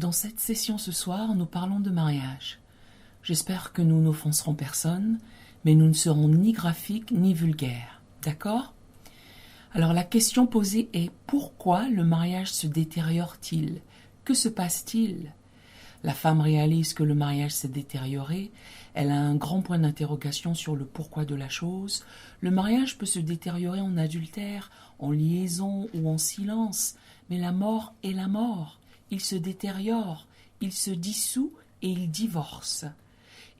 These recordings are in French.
Dans cette session ce soir, nous parlons de mariage. J'espère que nous n'offenserons personne, mais nous ne serons ni graphiques ni vulgaires. D'accord ? Alors la question posée est pourquoi le mariage se détériore-t-il ? Que se passe-t-il ? La femme réalise que le mariage s'est détérioré, elle a un grand point d'interrogation sur le pourquoi de la chose. Le mariage peut se détériorer en adultère, en liaison ou en silence, mais la mort est la mort. Il se détériore, il se dissout et il divorce.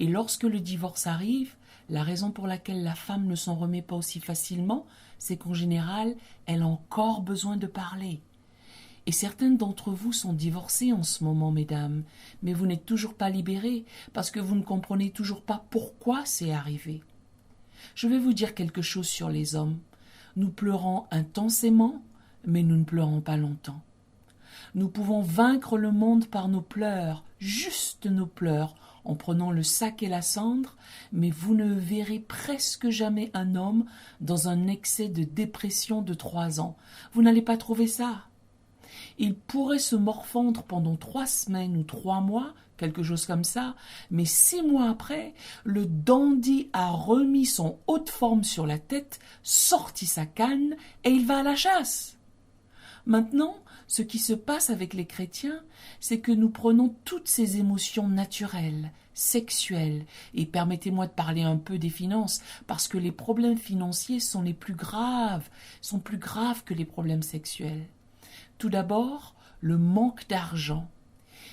Et lorsque le divorce arrive, la raison pour laquelle la femme ne s'en remet pas aussi facilement, c'est qu'en général, elle a encore besoin de parler. Et certaines d'entre vous sont divorcées en ce moment, mesdames, mais vous n'êtes toujours pas libérées parce que vous ne comprenez toujours pas pourquoi c'est arrivé. Je vais vous dire quelque chose sur les hommes. Nous pleurons intensément, mais nous ne pleurons pas longtemps. Nous pouvons vaincre le monde par nos pleurs, juste nos pleurs, en prenant le sac et la cendre, mais vous ne verrez presque jamais un homme dans un excès de dépression de 3 ans. Vous n'allez pas trouver ça. Il pourrait se morfondre pendant 3 semaines ou 3 mois, quelque chose comme ça, mais 6 mois après, le dandy a remis son haut de forme sur la tête, sorti sa canne et il va à la chasse. Maintenant, ce qui se passe avec les chrétiens, c'est que nous prenons toutes ces émotions naturelles, sexuelles, et permettez-moi de parler un peu des finances, parce que les problèmes financiers sont plus graves que les problèmes sexuels. Tout d'abord, le manque d'argent.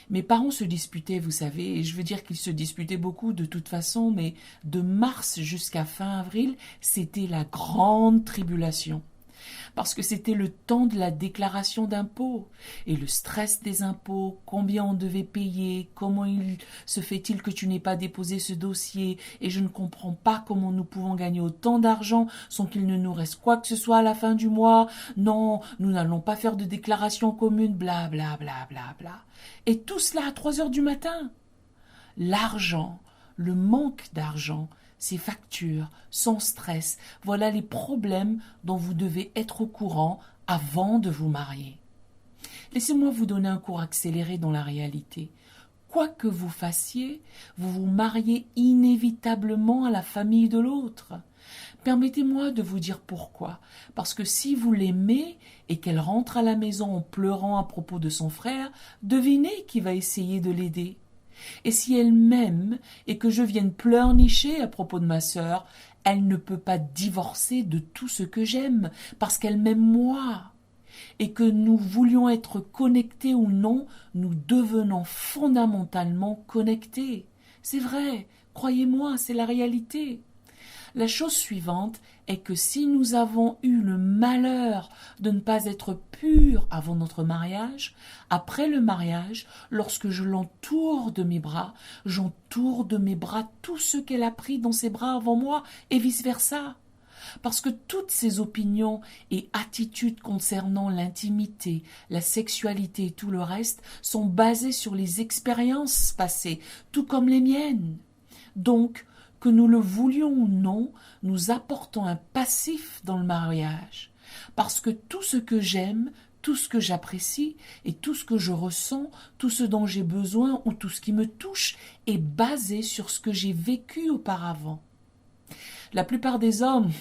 Mes parents se disputaient, vous savez, et je veux dire qu'ils se disputaient beaucoup de toute façon, mais de mars jusqu'à fin avril, c'était la grande tribulation. Parce que c'était le temps de la déclaration d'impôts, et le stress des impôts, combien on devait payer, comment il se fait-il que tu n'aies pas déposé ce dossier, et je ne comprends pas comment nous pouvons gagner autant d'argent sans qu'il ne nous reste quoi que ce soit à la fin du mois, non, nous n'allons pas faire de déclaration commune, bla bla bla bla bla. Et tout cela à 3 heures du matin. L'argent, le manque d'argent, ces factures, son stress, voilà les problèmes dont vous devez être au courant avant de vous marier. Laissez-moi vous donner un cours accéléré dans la réalité. Quoi que vous fassiez, vous vous mariez inévitablement à la famille de l'autre. Permettez-moi de vous dire pourquoi. Parce que si vous l'aimez et qu'elle rentre à la maison en pleurant à propos de son frère, devinez qui va essayer de l'aider. Et si elle m'aime et que je vienne pleurnicher à propos de ma sœur, elle ne peut pas divorcer de tout ce que j'aime, parce qu'elle m'aime moi. Et que nous voulions être connectés ou non, nous devenons fondamentalement connectés. C'est vrai, croyez-moi, c'est la réalité. La chose suivante est que si nous avons eu le malheur de ne pas être purs avant notre mariage, après le mariage, lorsque je l'entoure de mes bras, j'entoure de mes bras tout ce qu'elle a pris dans ses bras avant moi et vice-versa. Parce que toutes ces opinions et attitudes concernant l'intimité, la sexualité et tout le reste sont basées sur les expériences passées, tout comme les miennes. Donc, que nous le voulions ou non, nous apportons un passif dans le mariage. Parce que tout ce que j'aime, tout ce que j'apprécie et tout ce que je ressens, tout ce dont j'ai besoin ou tout ce qui me touche est basé sur ce que j'ai vécu auparavant. La plupart des hommes,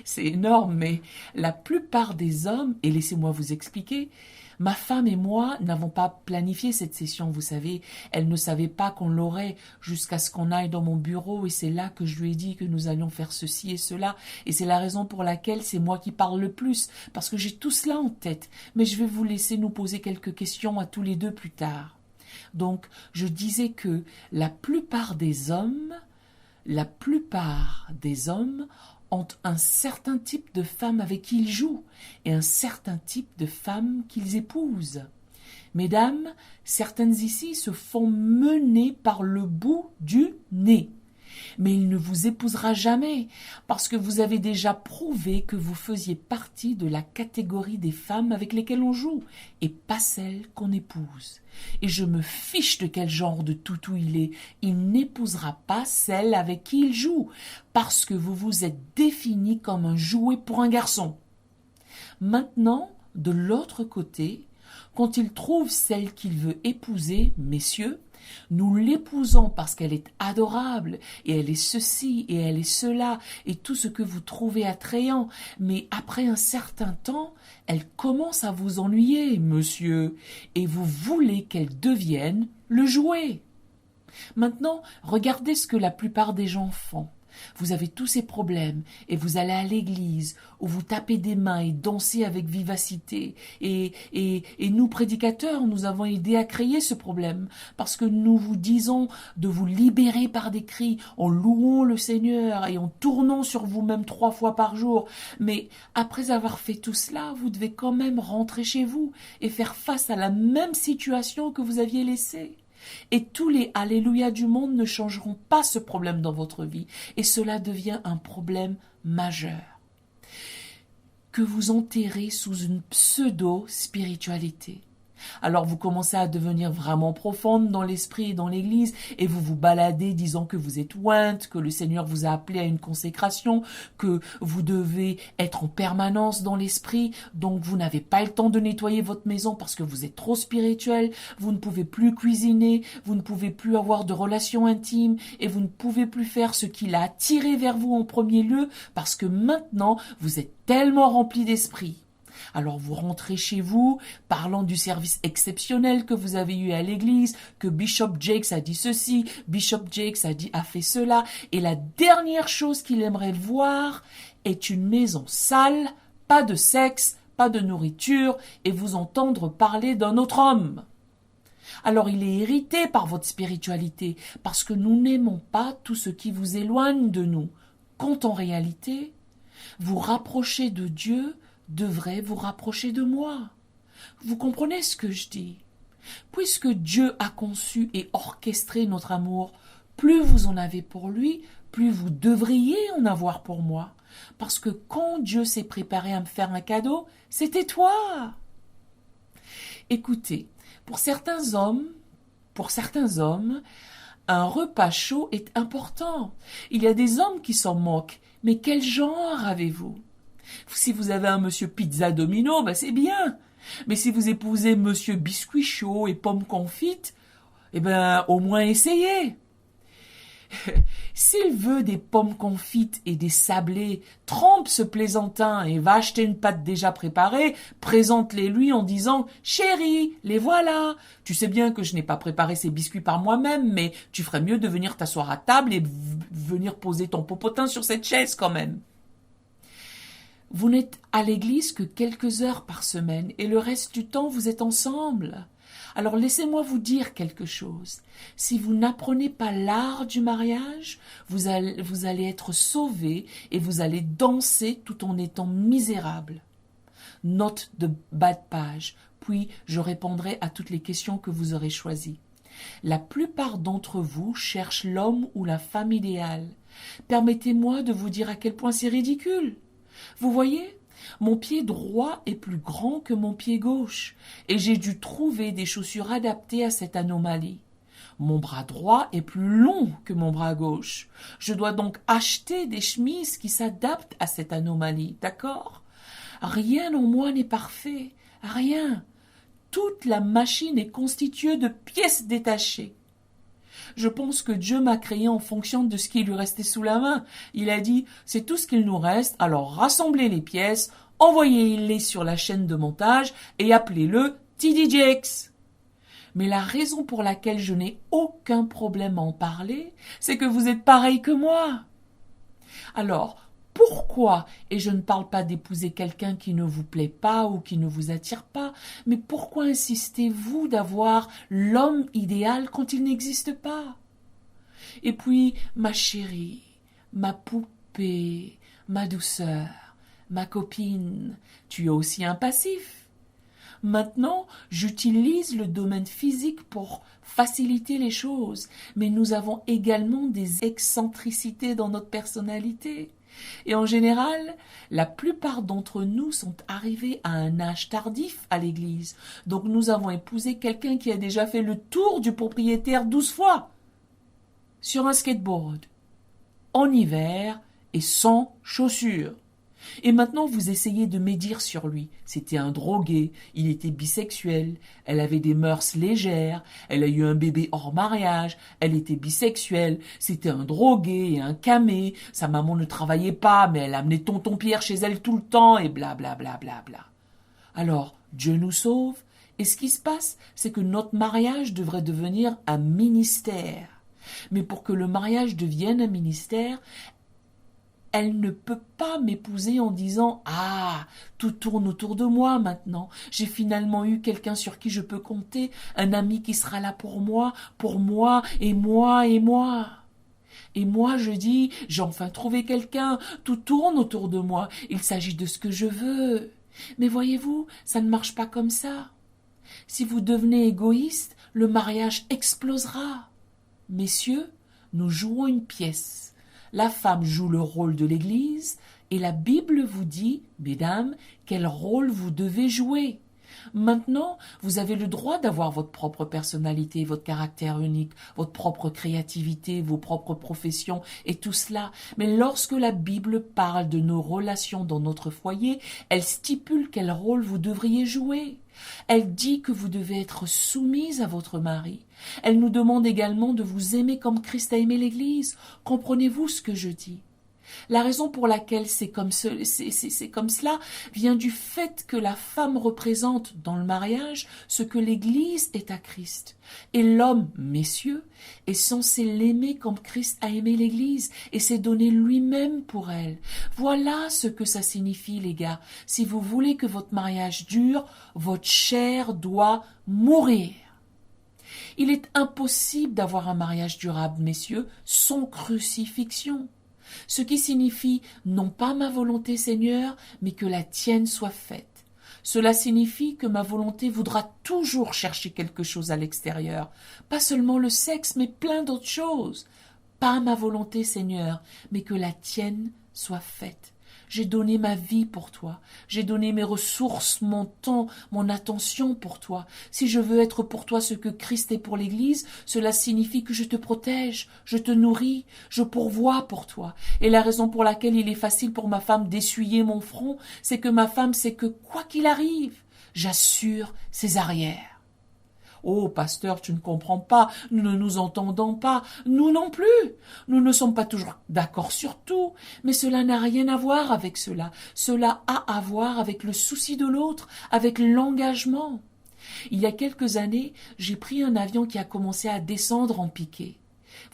c'est énorme, mais la plupart des hommes, et laissez-moi vous expliquer, ma femme et moi n'avons pas planifié cette session, vous savez, elle ne savait pas qu'on l'aurait jusqu'à ce qu'on aille dans mon bureau et c'est là que je lui ai dit que nous allions faire ceci et cela et c'est la raison pour laquelle c'est moi qui parle le plus, parce que j'ai tout cela en tête, mais je vais vous laisser nous poser quelques questions à tous les deux plus tard. Donc, je disais que la plupart des hommes ont un certain type de femme avec qui ils jouent et un certain type de femme qu'ils épousent. Mesdames, certaines ici se font mener par le bout du nez. Mais il ne vous épousera jamais, parce que vous avez déjà prouvé que vous faisiez partie de la catégorie des femmes avec lesquelles on joue, et pas celle qu'on épouse. Et je me fiche de quel genre de toutou il n'épousera pas celle avec qui il joue, parce que vous vous êtes défini comme un jouet pour un garçon. Maintenant, de l'autre côté, Quand il trouve celle qu'il veut épouser, messieurs, nous l'épousons parce qu'elle est adorable, et elle est ceci, et elle est cela, et tout ce que vous trouvez attrayant. Mais après un certain temps, elle commence à vous ennuyer, monsieur, et vous voulez qu'elle devienne le jouet. Maintenant, regardez ce que la plupart des gens font. Vous avez tous ces problèmes et vous allez à l'église où vous tapez des mains et dansez avec vivacité. Et nous, prédicateurs, nous avons aidé à créer ce problème parce que nous vous disons de vous libérer par des cris en louant le Seigneur et en tournant sur vous-même 3 fois par jour. Mais après avoir fait tout cela, vous devez quand même rentrer chez vous et faire face à la même situation que vous aviez laissée. Et tous les alléluia du monde ne changeront pas ce problème dans votre vie. Et cela devient un problème majeur que vous enterrez sous une pseudo-spiritualité. Alors vous commencez à devenir vraiment profonde dans l'esprit et dans l'église et vous vous baladez disant que vous êtes ointe, que le Seigneur vous a appelé à une consécration, que vous devez être en permanence dans l'esprit, donc vous n'avez pas le temps de nettoyer votre maison parce que vous êtes trop spirituel, vous ne pouvez plus cuisiner, vous ne pouvez plus avoir de relations intimes et vous ne pouvez plus faire ce qui l'a attiré vers vous en premier lieu parce que maintenant vous êtes tellement rempli d'esprit. Alors vous rentrez chez vous, parlant du service exceptionnel que vous avez eu à l'église, que Bishop Jakes a dit ceci, Bishop Jakes a fait cela, et la dernière chose qu'il aimerait voir est une maison sale, pas de sexe, pas de nourriture, et vous entendre parler d'un autre homme. Alors il est irrité par votre spiritualité, parce que nous n'aimons pas tout ce qui vous éloigne de nous, quand en réalité, vous rapprocher de Dieu devrait vous rapprocher de moi. Vous comprenez ce que je dis? Puisque Dieu a conçu et orchestré notre amour, plus vous en avez pour lui, plus vous devriez en avoir pour moi. Parce que quand Dieu s'est préparé à me faire un cadeau, c'était toi. Écoutez, pour certains hommes, un repas chaud est important. Il y a des hommes qui s'en moquent. Mais quel genre avez-vous? Si vous avez un monsieur pizza domino, c'est bien. Mais si vous épousez monsieur biscuit chaud et pomme confite, au moins essayez. S'il veut des pommes confites et des sablés, trempe ce plaisantin et va acheter une pâte déjà préparée, présente-les-lui en disant « Chérie, les voilà. Tu sais bien que je n'ai pas préparé ces biscuits par moi-même, mais tu ferais mieux de venir t'asseoir à table et venir poser ton popotin sur cette chaise quand même. » Vous n'êtes à l'église que quelques heures par semaine et le reste du temps vous êtes ensemble. Alors laissez-moi vous dire quelque chose. Si vous n'apprenez pas l'art du mariage, vous allez être sauvé et vous allez danser tout en étant misérable. Note de bas de page, puis je répondrai à toutes les questions que vous aurez choisies. La plupart d'entre vous cherchent l'homme ou la femme idéale. Permettez-moi de vous dire à quel point c'est ridicule. Vous voyez, mon pied droit est plus grand que mon pied gauche, et j'ai dû trouver des chaussures adaptées à cette anomalie. Mon bras droit est plus long que mon bras gauche. Je dois donc acheter des chemises qui s'adaptent à cette anomalie, d'accord? Rien en moi n'est parfait, rien. Toute la machine est constituée de pièces détachées. Je pense que Dieu m'a créé en fonction de ce qui lui restait sous la main. Il a dit, c'est tout ce qu'il nous reste, alors rassemblez les pièces, envoyez-les sur la chaîne de montage et appelez-le TD Jakes. Mais la raison pour laquelle je n'ai aucun problème à en parler, c'est que vous êtes pareil que moi. Alors, pourquoi, et je ne parle pas d'épouser quelqu'un qui ne vous plaît pas ou qui ne vous attire pas, mais pourquoi insistez-vous d'avoir l'homme idéal quand il n'existe pas? Et puis, ma chérie, ma poupée, ma douceur, ma copine, tu es aussi un passif. Maintenant, j'utilise le domaine physique pour faciliter les choses, mais nous avons également des excentricités dans notre personnalité. Et en général, la plupart d'entre nous sont arrivés à un âge tardif à l'église. Donc nous avons épousé quelqu'un qui a déjà fait le tour du propriétaire 12 fois sur un skateboard, en hiver et sans chaussures. Et maintenant, vous essayez de médire sur lui. C'était un drogué, il était bisexuel, elle avait des mœurs légères, elle a eu un bébé hors mariage, elle était bisexuelle, c'était un drogué et un camé, sa maman ne travaillait pas, mais elle amenait tonton Pierre chez elle tout le temps, et bla bla bla bla bla. Alors, Dieu nous sauve, et ce qui se passe, c'est que notre mariage devrait devenir un ministère. Mais pour que le mariage devienne un ministère, elle ne peut pas m'épouser en disant « Ah, tout tourne autour de moi maintenant. J'ai finalement eu quelqu'un sur qui je peux compter, un ami qui sera là pour moi et moi et moi. » Et moi, je dis « J'ai enfin trouvé quelqu'un, tout tourne autour de moi, il s'agit de ce que je veux. » Mais voyez-vous, ça ne marche pas comme ça. Si vous devenez égoïste, le mariage explosera. Messieurs, nous jouons une pièce. La femme joue le rôle de l'Église et la Bible vous dit, mesdames, quel rôle vous devez jouer. Maintenant, vous avez le droit d'avoir votre propre personnalité, votre caractère unique, votre propre créativité, vos propres professions et tout cela. Mais lorsque la Bible parle de nos relations dans notre foyer, elle stipule quel rôle vous devriez jouer. Elle dit que vous devez être soumise à votre mari. Elle nous demande également de vous aimer comme Christ a aimé l'Église. Comprenez-vous ce que je dis? La raison pour laquelle c'est comme cela vient du fait que la femme représente dans le mariage ce que l'Église est à Christ. Et l'homme, messieurs, est censé l'aimer comme Christ a aimé l'Église et s'est donné lui-même pour elle. Voilà ce que ça signifie, les gars. Si vous voulez que votre mariage dure, votre chair doit mourir. Il est impossible d'avoir un mariage durable, messieurs, sans crucifixion. Ce qui signifie non pas ma volonté, Seigneur, mais que la tienne soit faite. Cela signifie que ma volonté voudra toujours chercher quelque chose à l'extérieur, pas seulement le sexe, mais plein d'autres choses. Pas ma volonté, Seigneur, mais que la tienne soit faite. J'ai donné ma vie pour toi. J'ai donné mes ressources, mon temps, mon attention pour toi. Si je veux être pour toi ce que Christ est pour l'Église, cela signifie que je te protège, je te nourris, je pourvois pour toi. Et la raison pour laquelle il est facile pour ma femme d'essuyer mon front, c'est que ma femme sait que quoi qu'il arrive, j'assure ses arrières. Oh, pasteur, tu ne comprends pas, nous ne nous entendons pas, nous non plus. Nous ne sommes pas toujours d'accord sur tout, mais cela n'a rien à voir avec cela. Cela a à voir avec le souci de l'autre, avec l'engagement. Il y a quelques années, j'ai pris un avion qui a commencé à descendre en piqué.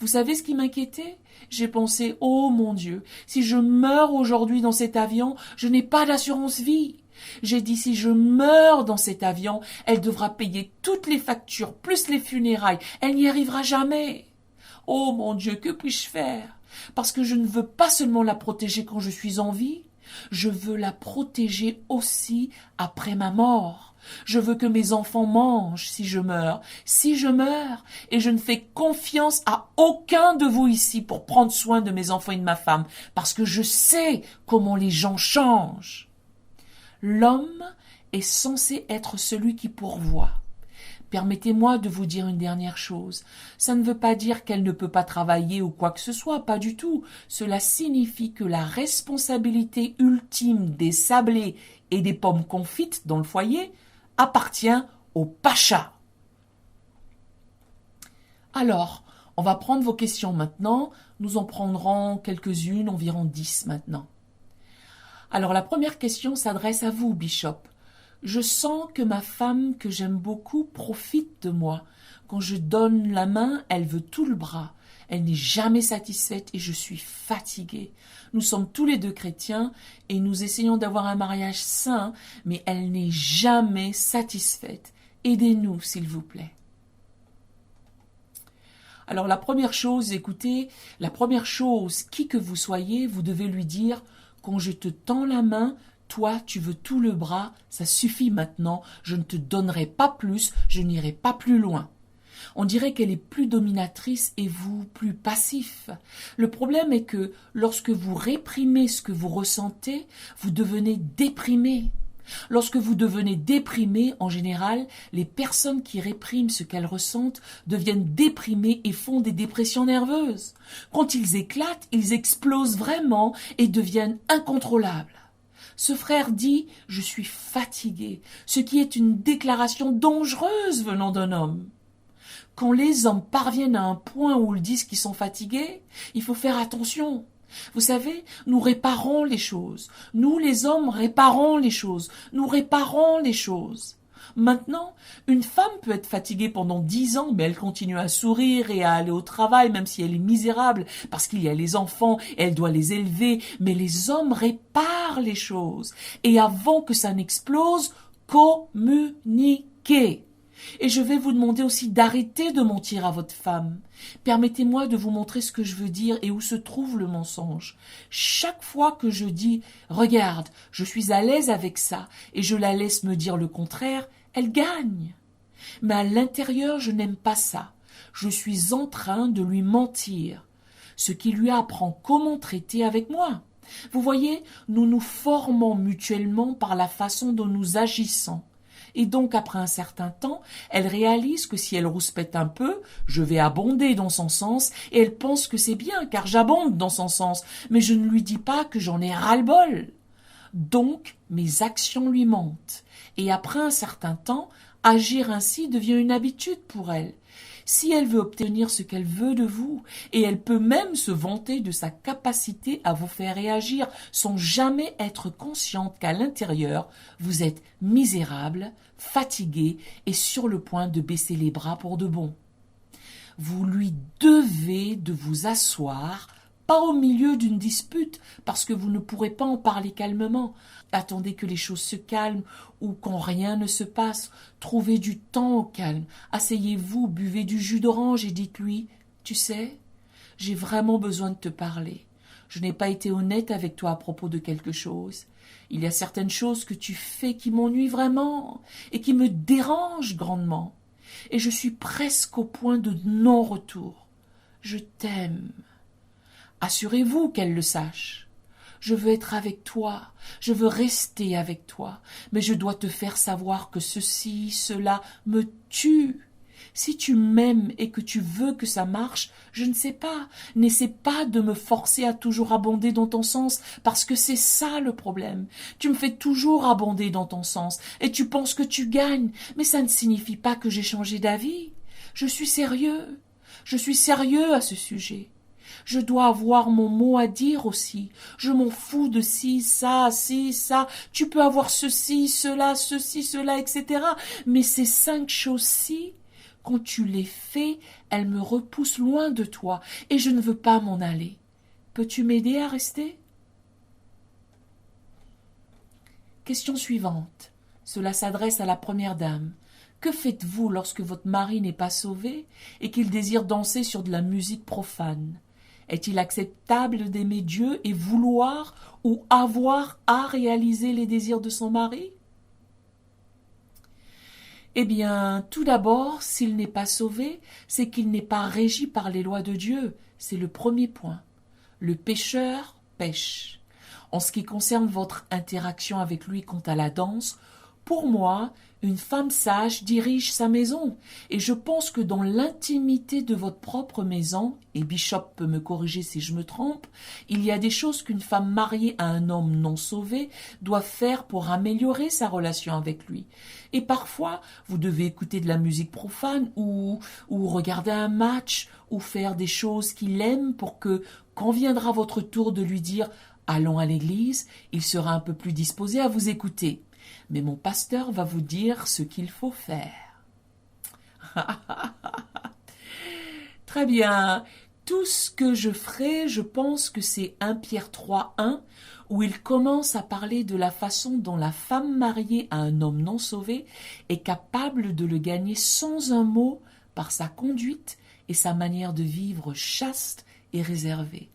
Vous savez ce qui m'inquiétait? J'ai pensé, oh mon Dieu, si je meurs aujourd'hui dans cet avion, je n'ai pas d'assurance vie. J'ai dit, si je meurs dans cet avion, elle devra payer toutes les factures, plus les funérailles. Elle n'y arrivera jamais. Oh mon Dieu, que puis-je faire? Parce que je ne veux pas seulement la protéger quand je suis en vie, je veux la protéger aussi après ma mort. Je veux que mes enfants mangent si je meurs. Si je meurs, et je ne fais confiance à aucun de vous ici pour prendre soin de mes enfants et de ma femme, parce que je sais comment les gens changent. L'homme est censé être celui qui pourvoit. Permettez-moi de vous dire une dernière chose. Ça ne veut pas dire qu'elle ne peut pas travailler ou quoi que ce soit, pas du tout. Cela signifie que la responsabilité ultime des sablés et des pommes confites dans le foyer appartient au pacha. Alors, on va prendre vos questions maintenant. Nous en prendrons quelques-unes, environ 10 maintenant. Alors la première question s'adresse à vous, Bishop. Je sens que ma femme, que j'aime beaucoup, profite de moi. Quand je donne la main, elle veut tout le bras. Elle n'est jamais satisfaite et je suis fatiguée. Nous sommes tous les deux chrétiens et nous essayons d'avoir un mariage sain, mais elle n'est jamais satisfaite. Aidez-nous, s'il vous plaît. Alors la première chose, écoutez, qui que vous soyez, vous devez lui dire: quand je te tends la main, toi, tu veux tout le bras, ça suffit maintenant, je ne te donnerai pas plus, je n'irai pas plus loin. On dirait qu'elle est plus dominatrice et vous plus passif. Le problème est que lorsque vous réprimez ce que vous ressentez, vous devenez déprimé. Lorsque vous devenez déprimé, en général, les personnes qui répriment ce qu'elles ressentent deviennent déprimées et font des dépressions nerveuses. Quand ils éclatent, ils explosent vraiment et deviennent incontrôlables. Ce frère dit « Je suis fatigué », ce qui est une déclaration dangereuse venant d'un homme. Quand les hommes parviennent à un point où ils disent qu'ils sont fatigués, il faut faire attention. Vous savez, nous réparons les choses. Nous, les hommes, réparons les choses. Nous réparons les choses. Maintenant, une femme peut être fatiguée pendant 10 ans, mais elle continue à sourire et à aller au travail, même si elle est misérable, parce qu'il y a les enfants, et elle doit les élever. Mais les hommes réparent les choses. Et avant que ça n'explose, communiquez. Et je vais vous demander aussi d'arrêter de mentir à votre femme. Permettez-moi de vous montrer ce que je veux dire et où se trouve le mensonge. Chaque fois que je dis « Regarde, je suis à l'aise avec ça » et je la laisse me dire le contraire, elle gagne. Mais à l'intérieur, je n'aime pas ça. Je suis en train de lui mentir, ce qui lui apprend comment traiter avec moi. Vous voyez, nous nous formons mutuellement par la façon dont nous agissons. Et donc, après un certain temps, elle réalise que si elle rouspète un peu, je vais abonder dans son sens, et elle pense que c'est bien, car j'abonde dans son sens, mais je ne lui dis pas que j'en ai ras-le-bol. Donc, mes actions lui mentent. Et après un certain temps, agir ainsi devient une habitude pour elle. Si elle veut obtenir ce qu'elle veut de vous, et elle peut même se vanter de sa capacité à vous faire réagir sans jamais être consciente qu'à l'intérieur, vous êtes misérable, fatigué et sur le point de baisser les bras pour de bon. Vous lui devez de vous asseoir, pas au milieu d'une dispute, parce que vous ne pourrez pas en parler calmement. Attendez que les choses se calment ou quand rien ne se passe. Trouvez du temps au calme. Asseyez-vous, buvez du jus d'orange et dites-lui « Tu sais, j'ai vraiment besoin de te parler. Je n'ai pas été honnête avec toi à propos de quelque chose. Il y a certaines choses que tu fais qui m'ennuient vraiment et qui me dérangent grandement. Et je suis presque au point de non-retour. Je t'aime. » Assurez-vous qu'elle le sache. Je veux être avec toi, je veux rester avec toi, mais je dois te faire savoir que ceci, cela me tue. Si tu m'aimes et que tu veux que ça marche, je ne sais pas, n'essaie pas de me forcer à toujours abonder dans ton sens, parce que c'est ça le problème. Tu me fais toujours abonder dans ton sens, et tu penses que tu gagnes, mais ça ne signifie pas que j'ai changé d'avis. Je suis sérieux à ce sujet. Je dois avoir mon mot à dire aussi. Je m'en fous de ci, ça. Tu peux avoir ceci, cela, etc. Mais ces 5 choses-ci, quand tu les fais, elles me repoussent loin de toi et je ne veux pas m'en aller. Peux-tu m'aider à rester? Question suivante. Cela s'adresse à la première dame. Que faites-vous lorsque votre mari n'est pas sauvé et qu'il désire danser sur de la musique profane? Est-il acceptable d'aimer Dieu et vouloir ou avoir à réaliser les désirs de son mari? Eh bien, tout d'abord, s'il n'est pas sauvé, c'est qu'il n'est pas régi par les lois de Dieu. C'est le premier point. Le pécheur pêche. En ce qui concerne votre interaction avec lui quant à la danse, pour moi, une femme sage dirige sa maison, et je pense que dans l'intimité de votre propre maison, et Bishop peut me corriger si je me trompe, il y a des choses qu'une femme mariée à un homme non sauvé doit faire pour améliorer sa relation avec lui. Et parfois, vous devez écouter de la musique profane, ou regarder un match, ou faire des choses qu'il aime pour que, quand viendra votre tour de lui dire « Allons à l'église », il sera un peu plus disposé à vous écouter. Mais mon pasteur va vous dire ce qu'il faut faire. Très bien. Tout ce que je ferai, je pense que c'est 1 Pierre 3:1, où il commence à parler de la façon dont la femme mariée à un homme non sauvé est capable de le gagner sans un mot par sa conduite et sa manière de vivre chaste et réservée.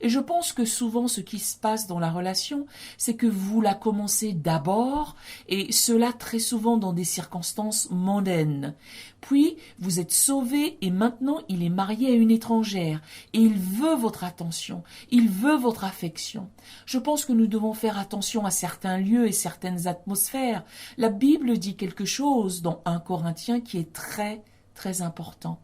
Et je pense que souvent ce qui se passe dans la relation, c'est que vous la commencez d'abord, et cela très souvent dans des circonstances mondaines. Puis vous êtes sauvé et maintenant il est marié à une étrangère, et il veut votre attention, il veut votre affection. Je pense que nous devons faire attention à certains lieux et certaines atmosphères. La Bible dit quelque chose dans 1 Corinthiens qui est très, très important.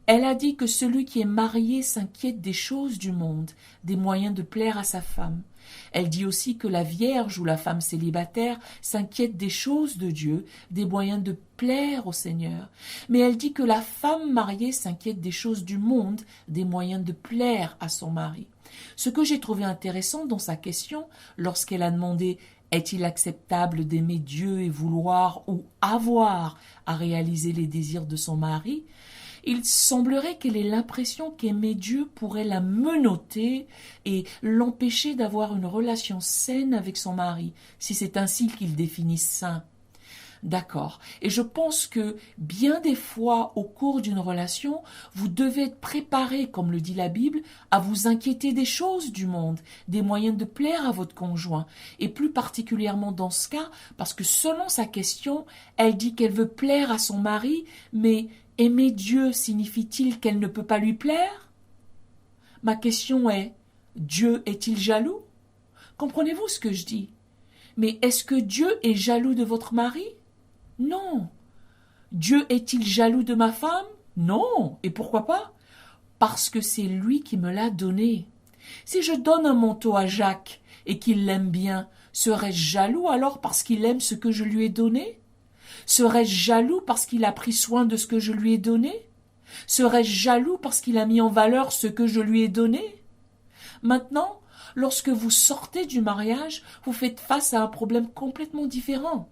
Elle a dit que celui qui est marié s'inquiète des choses du monde, des moyens de plaire à sa femme. Elle dit aussi que la vierge ou la femme célibataire s'inquiète des choses de Dieu, des moyens de plaire au Seigneur. Mais elle dit que la femme mariée s'inquiète des choses du monde, des moyens de plaire à son mari. Ce que j'ai trouvé intéressant dans sa question, lorsqu'elle a demandé « Est-il acceptable d'aimer Dieu et vouloir ou avoir à réaliser les désirs de son mari ?» Il semblerait qu'elle ait l'impression qu'aimer Dieu pourrait la menotter et l'empêcher d'avoir une relation saine avec son mari, si c'est ainsi qu'il définit sain. D'accord. Et je pense que bien des fois, au cours d'une relation, vous devez être préparé, comme le dit la Bible, à vous inquiéter des choses du monde, des moyens de plaire à votre conjoint. Et plus particulièrement dans ce cas, parce que selon sa question, elle dit qu'elle veut plaire à son mari, mais aimer Dieu signifie-t-il qu'elle ne peut pas lui plaire? Ma question est, Dieu est-il jaloux? Comprenez-vous ce que je dis? Mais est-ce que Dieu est jaloux de votre mari? Non. Dieu est-il jaloux de ma femme? Non. Et pourquoi pas? Parce que c'est lui qui me l'a donné. Si je donne un manteau à Jacques et qu'il l'aime bien, serais-je jaloux alors parce qu'il aime ce que je lui ai donné? Serais-je jaloux parce qu'il a pris soin de ce que je lui ai donné? Serais-je jaloux parce qu'il a mis en valeur ce que je lui ai donné? Maintenant, lorsque vous sortez du mariage, vous faites face à un problème complètement différent.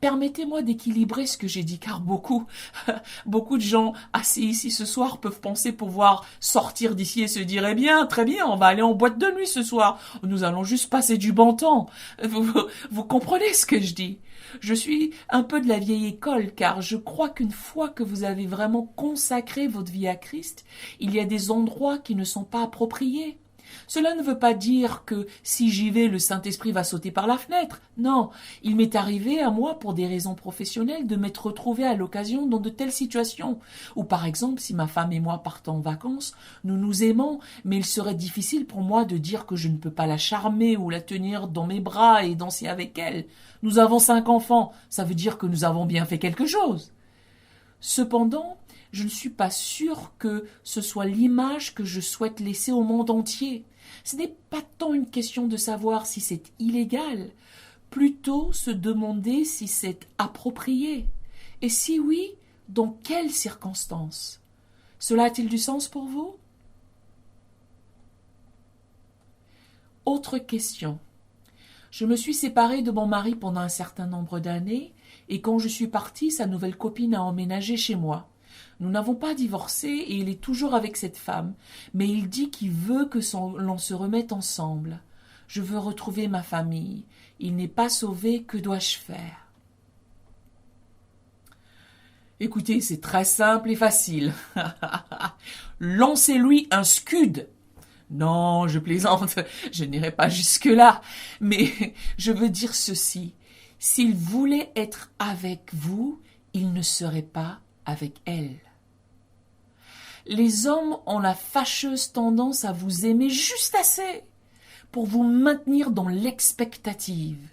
Permettez-moi d'équilibrer ce que j'ai dit, car beaucoup de gens assis ici ce soir peuvent penser pouvoir sortir d'ici et se dire « Eh bien, très bien, on va aller en boîte de nuit ce soir. Nous allons juste passer du bon temps. » Vous comprenez ce que je dis? Je suis un peu de la vieille école, car je crois qu'une fois que vous avez vraiment consacré votre vie à Christ, il y a des endroits qui ne sont pas appropriés. Cela ne veut pas dire que si j'y vais, le Saint-Esprit va sauter par la fenêtre. Non, il m'est arrivé à moi, pour des raisons professionnelles, de m'être retrouvé à l'occasion dans de telles situations. Ou par exemple, si ma femme et moi partons en vacances, nous nous aimons, mais il serait difficile pour moi de dire que je ne peux pas la charmer ou la tenir dans mes bras et danser avec elle. Nous avons 5 enfants, ça veut dire que nous avons bien fait quelque chose. Cependant, je ne suis pas sûre que ce soit l'image que je souhaite laisser au monde entier. Ce n'est pas tant une question de savoir si c'est illégal, plutôt se demander si c'est approprié. Et si oui, dans quelles circonstances? Cela a-t-il du sens pour vous? Autre question. Je me suis séparée de mon mari pendant un certain nombre d'années, et quand je suis partie, sa nouvelle copine a emménagé chez moi. Nous n'avons pas divorcé et il est toujours avec cette femme, mais il dit qu'il veut que l'on se remette ensemble. Je veux retrouver ma famille. Il n'est pas sauvé, que dois-je faire? Écoutez, c'est très simple et facile. Lancez-lui un scud. Non, je plaisante, je n'irai pas jusque-là, mais je veux dire ceci. S'il voulait être avec vous, il ne serait pas avec elle. Les hommes ont la fâcheuse tendance à vous aimer juste assez pour vous maintenir dans l'expectative.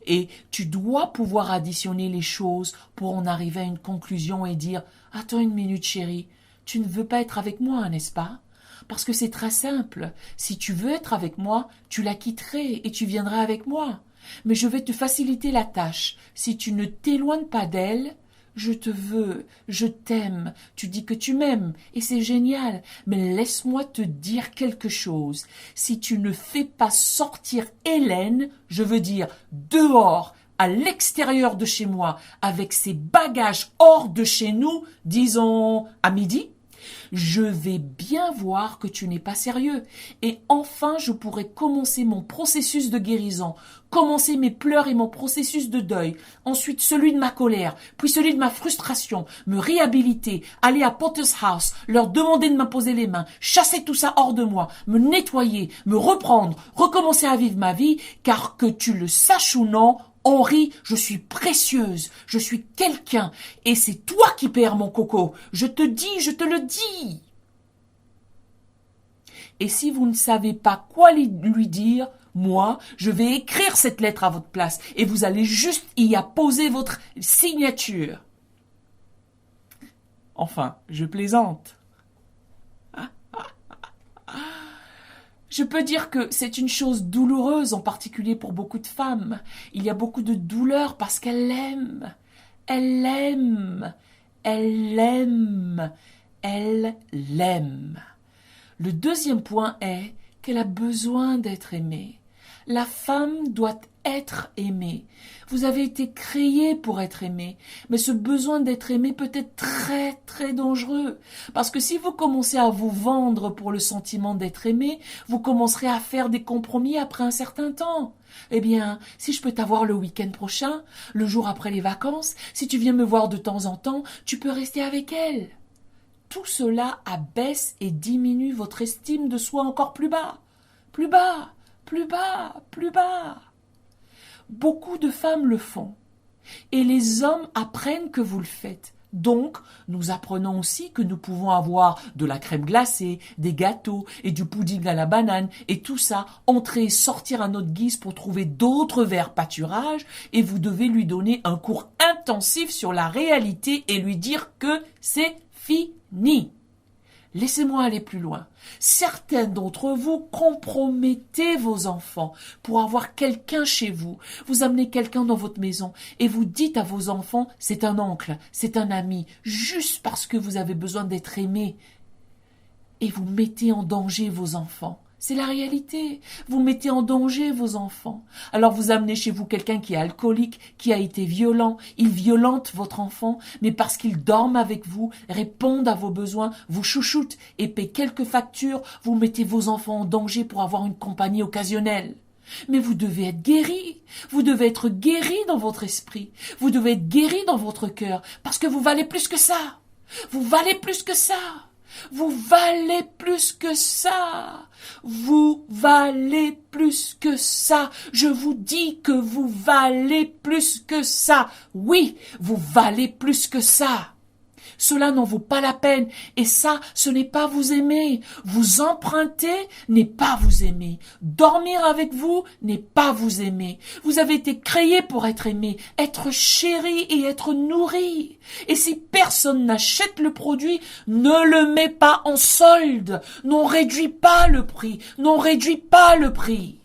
Et tu dois pouvoir additionner les choses pour en arriver à une conclusion et dire « Attends une minute, chérie, tu ne veux pas être avec moi, n'est-ce pas ? Parce que c'est très simple. Si tu veux être avec moi, tu la quitterais et tu viendrais avec moi. Mais je vais te faciliter la tâche. Si tu ne t'éloignes pas d'elle, je te veux, je t'aime, tu dis que tu m'aimes, et c'est génial, mais laisse-moi te dire quelque chose. Si tu ne fais pas sortir Hélène, je veux dire dehors, à l'extérieur de chez moi, avec ses bagages hors de chez nous, disons à midi, je vais bien voir que tu n'es pas sérieux. Et enfin, je pourrai commencer mon processus de guérison, commencer mes pleurs et mon processus de deuil, ensuite celui de ma colère, puis celui de ma frustration, me réhabiliter, aller à Potter's House, leur demander de m'imposer les mains, chasser tout ça hors de moi, me nettoyer, me reprendre, recommencer à vivre ma vie, car que tu le saches ou non, Henri, je suis précieuse, je suis quelqu'un, et c'est toi qui perds mon coco. Je te dis, je te le dis. Et si vous ne savez pas quoi lui dire, moi, je vais écrire cette lettre à votre place, et vous allez juste y apposer votre signature. Enfin, je plaisante. Je peux dire que c'est une chose douloureuse, en particulier pour beaucoup de femmes. Il y a beaucoup de douleur parce qu'elles l'aiment. Elle l'aime. Elle l'aime. Elle l'aime. Le deuxième point est qu'elle a besoin d'être aimée. La femme doit être aimée. Vous avez été créé pour être aimé, mais ce besoin d'être aimé peut être très très dangereux, parce que si vous commencez à vous vendre pour le sentiment d'être aimé, vous commencerez à faire des compromis après un certain temps. Eh bien, si je peux t'avoir le week-end prochain, le jour après les vacances, si tu viens me voir de temps en temps, tu peux rester avec elle. Tout cela abaisse et diminue votre estime de soi encore plus bas. Plus bas, plus bas, plus bas. Beaucoup de femmes le font. Et les hommes apprennent que vous le faites. Donc, nous apprenons aussi que nous pouvons avoir de la crème glacée, des gâteaux et du pudding à la banane, et tout ça, entrer et sortir à notre guise pour trouver d'autres verts pâturages, et vous devez lui donner un cours intensif sur la réalité et lui dire que c'est fini. Laissez-moi aller plus loin. Certains d'entre vous compromettez vos enfants pour avoir quelqu'un chez vous. Vous amenez quelqu'un dans votre maison et vous dites à vos enfants « c'est un oncle, c'est un ami », juste parce que vous avez besoin d'être aimé. Et vous mettez en danger vos enfants. C'est la réalité. Vous mettez en danger vos enfants. Alors vous amenez chez vous quelqu'un qui est alcoolique, qui a été violent. Il violente votre enfant, mais parce qu'il dorme avec vous, répond à vos besoins, vous chouchoute et paie quelques factures, vous mettez vos enfants en danger pour avoir une compagnie occasionnelle. Mais vous devez être guéri. Vous devez être guéri dans votre esprit. Vous devez être guéri dans votre cœur, parce que vous valez plus que ça. Vous valez plus que ça. Vous valez plus que ça. Vous valez plus que ça. Je vous dis que vous valez plus que ça. Oui, vous valez plus que ça. Cela n'en vaut pas la peine. Et ça, ce n'est pas vous aimer. Vous emprunter n'est pas vous aimer. Dormir avec vous n'est pas vous aimer. Vous avez été créé pour être aimé, être chéri et être nourri. Et si personne n'achète le produit, ne le mets pas en solde. N'en réduis pas le prix. N'en réduis pas le prix.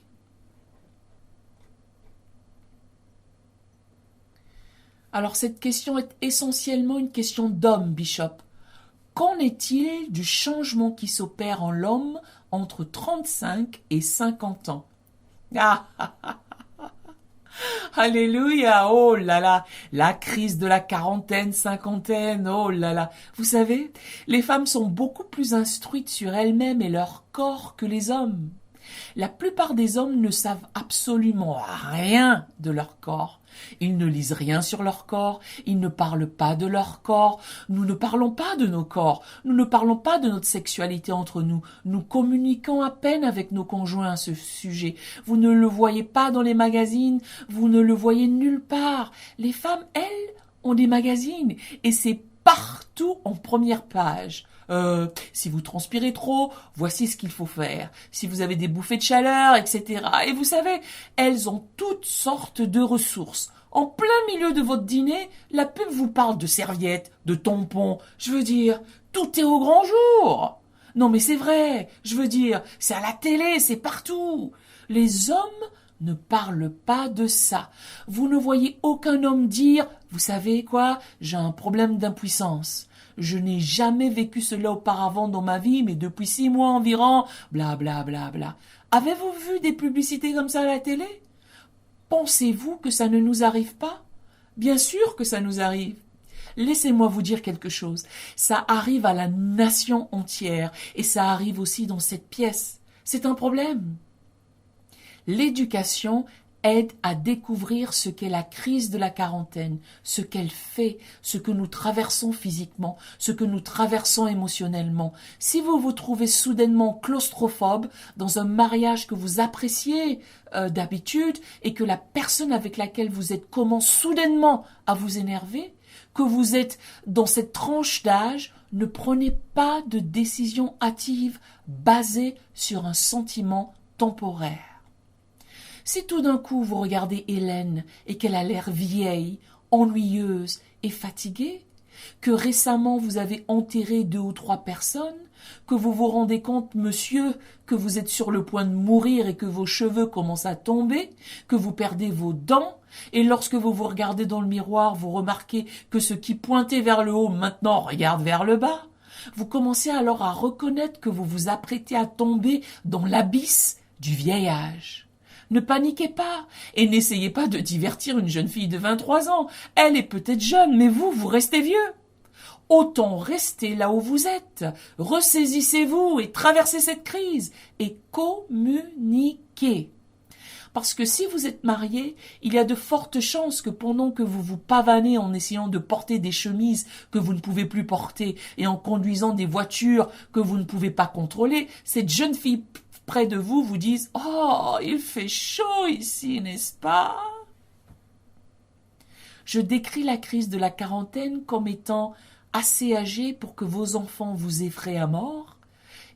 Alors cette question est essentiellement une question d'homme, Bishop. Qu'en est-il du changement qui s'opère en l'homme entre 35 et 50 ans? Ah, ah, ah, ah. Alléluia, oh là là, la crise de la quarantaine, cinquantaine, oh là là. Vous savez, les femmes sont beaucoup plus instruites sur elles-mêmes et leur corps que les hommes. La plupart des hommes ne savent absolument rien de leur corps. Ils ne lisent rien sur leur corps, ils ne parlent pas de leur corps, nous ne parlons pas de nos corps, nous ne parlons pas de notre sexualité entre nous, nous communiquons à peine avec nos conjoints à ce sujet. Vous ne le voyez pas dans les magazines, vous ne le voyez nulle part. Les femmes, elles, ont des magazines et c'est partout en première page. Si vous transpirez trop, voici ce qu'il faut faire. Si vous avez des bouffées de chaleur, etc. Et vous savez, elles ont toutes sortes de ressources. En plein milieu de votre dîner, la pub vous parle de serviettes, de tampons. Je veux dire, tout est au grand jour. Non mais c'est vrai, je veux dire, c'est à la télé, c'est partout. Les hommes ne parlent pas de ça. Vous ne voyez aucun homme dire « Vous savez quoi, j'ai un problème d'impuissance. Je n'ai jamais vécu cela auparavant dans ma vie, mais depuis 6 mois environ, bla bla bla bla. » Avez-vous vu des publicités comme ça à la télé? Pensez-vous que ça ne nous arrive pas? Bien sûr que ça nous arrive. Laissez-moi vous dire quelque chose. Ça arrive à la nation entière et ça arrive aussi dans cette pièce. C'est un problème. L'éducation aide à découvrir ce qu'est la crise de la quarantaine, ce qu'elle fait, ce que nous traversons physiquement, ce que nous traversons émotionnellement. Si vous vous trouvez soudainement claustrophobe dans un mariage que vous appréciez d'habitude et que la personne avec laquelle vous êtes commence soudainement à vous énerver, que vous êtes dans cette tranche d'âge, ne prenez pas de décision hâtive basée sur un sentiment temporaire. Si tout d'un coup vous regardez Hélène et qu'elle a l'air vieille, ennuyeuse et fatiguée, que récemment vous avez enterré 2 ou 3 personnes, que vous vous rendez compte, monsieur, que vous êtes sur le point de mourir et que vos cheveux commencent à tomber, que vous perdez vos dents, et lorsque vous vous regardez dans le miroir, vous remarquez que ce qui pointait vers le haut maintenant regarde vers le bas. Vous commencez alors à reconnaître que vous vous apprêtez à tomber dans l'abysse du vieil âge. Ne paniquez pas et n'essayez pas de divertir une jeune fille de 23 ans. Elle est peut-être jeune, mais vous restez vieux. Autant rester là où vous êtes. Ressaisissez-vous et traversez cette crise et communiquez. Parce que si vous êtes marié, il y a de fortes chances que pendant que vous vous pavanez en essayant de porter des chemises que vous ne pouvez plus porter et en conduisant des voitures que vous ne pouvez pas contrôler, cette jeune fille près de vous vous dise « Oh, il fait chaud ici, n'est-ce pas ?» Je décris la crise de la quarantaine comme étant assez âgée pour que vos enfants vous effraient à mort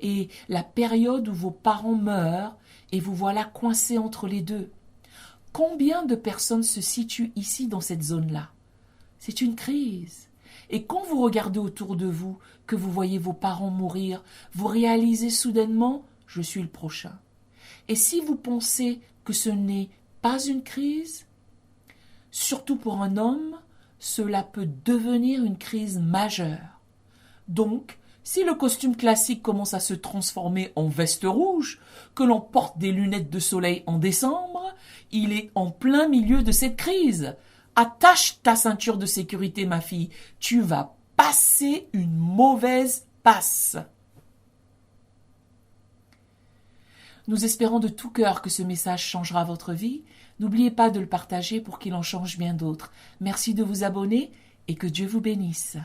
et la période où vos parents meurent et vous voilà coincés entre les deux. Combien de personnes se situent ici dans cette zone-là? C'est une crise. Et quand vous regardez autour de vous, que vous voyez vos parents mourir, vous réalisez soudainement « je suis le prochain ». Et si vous pensez que ce n'est pas une crise, surtout pour un homme, cela peut devenir une crise majeure. Donc, si le costume classique commence à se transformer en veste rouge, que l'on porte des lunettes de soleil en décembre, il est en plein milieu de cette crise. Attache ta ceinture de sécurité, ma fille. Tu vas passer une mauvaise passe. Nous espérons de tout cœur que ce message changera votre vie. N'oubliez pas de le partager pour qu'il en change bien d'autres. Merci de vous abonner et que Dieu vous bénisse.